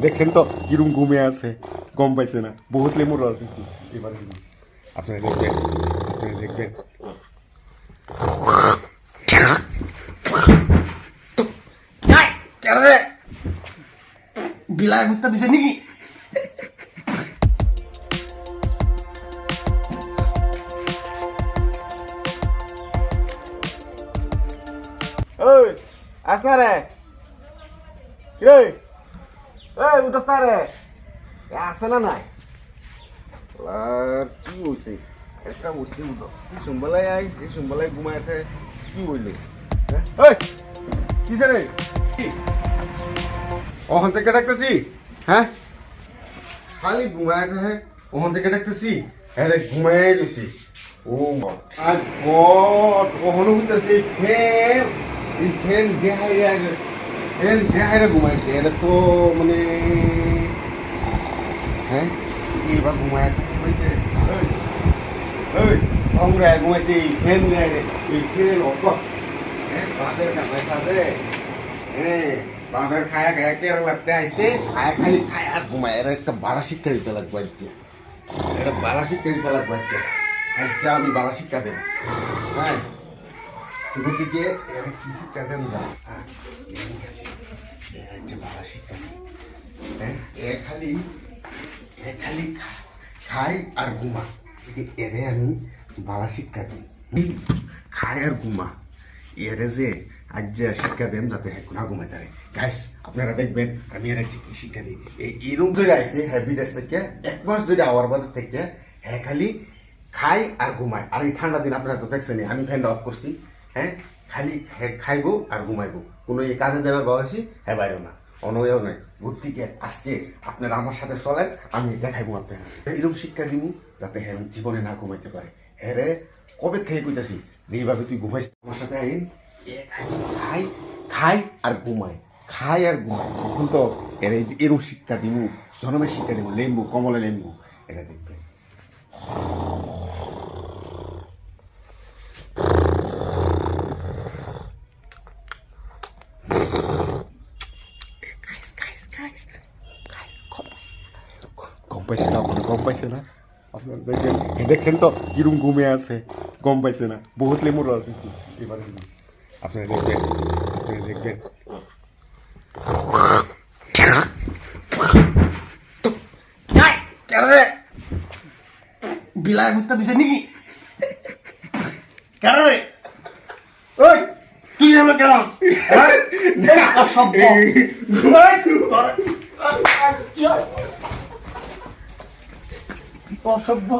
দেখছেন তো কিরম ঘুমে আছে, গম পাইছে না, বহুত লেমুর রস দিচ্ছি এবারে। আপনারা দেখবেন, আপনারা দেখবেন। বিলাই ভুট্টা দিছে নাকি? ওই আস না রে, রে এই উঠস না রে, আসে না নাই? কি হয়েছে? একটা বসে উঠো, এই সম্বলাই আই, এই সম্বলাই ঘুমাইতে কি হইল? ওই কিসে রে? ওখান থেকে ডাকতেছি, হ্যাঁ খালি ঘুমাইতে, হ্যাঁ ওখান থেকে ডাকতেছি, হ্যাঁ ঘুমাই গেছি। ও আর গড, ওখানে উঠতেছি ফের, এই ফেন দেখাই আগে, ফেন দেখাই ঘুমাইছে। এটা তো মানে হ্যাঁ এইবার ঘুমাইছে। আমরা ঘুমাইছি এই ফেন দেয়, এই ফেন অত বাঁধের কাছে সাথে, হ্যাঁ বাঁধের খায়া খায়া কেরা লাগতে আইসে, খায়া খালি খায় আর ঘুমায়। এরা একটা বাড়া শিক্ষা দিতে লাগবে, এটা বাড়া শিক্ষা দিতে লাগবে। আচ্ছা আমি বাড়া শিক্ষা দেব, হ্যাঁ গতিকে এরা কি শিক্ষা দেন যা বাড়া শিক্ষা দেন। হ্যাঁ এ খালি খায় আর ঘুমা, এরে আমি বাড়া শিক্ষা দিই, খায় আর ঘুমা। এরে যে আজ যা শিক্ষা দেন যাতে না ঘুমাই তারে। গাইস আপনারা দেখবেন আমি এর কি শিক্ষা দিই। এইরকম ধরে আইসে হ্যাবিটেস থেকে 1 মাস ধরে আওয়ার বাদে থেকে, হ্যাঁ খালি খাই আর ঘুমায়। আর এই ঠান্ডা দিন আপনারা তো দেখছেন, আমি ফ্যানটা অফ করছি, হ্যাঁ খালি খাইবো আর ঘুমাইবো, কোনো এই কাজে যাবার বয়সী হ্যাঁ বাইরেও না, অনয়েও নয়। ঘুরতিকে আজকে আপনারা আমার সাথে চলেন, আমি দেখাইবো আপনার এরকম শিক্ষা দিব যাতে হ্যাঁ জীবনে না ঘুমাইতে পারে। হ্যাঁ রে কবে থেকে কইতাছি যে এইভাবে তুই ঘুমাইস আমার সাথে আইন, খাই খাই আর ঘুমায়, খাই আর ঘুমায়। তখন তো এরকম শিক্ষা দিব, জনমের শিক্ষা দিব, লেম্বু কমলা লেম্বু, এটা দেখবে। গম পাইছে না, আপনার গম পাইছে না? আপনার দেখবেন, দেখছেন তো কিরম ঘুমে আছে, গম পাইছে না, বহুত লেমুর রস দিচ্ছি এবারে। আপনারা দেখবেন, আপনারা দেখবেন। বিলাই ভুট্টা দিছে নাকি? কেন রে? ওই তুই এলো কেন? অসভ্য। অসভ্য।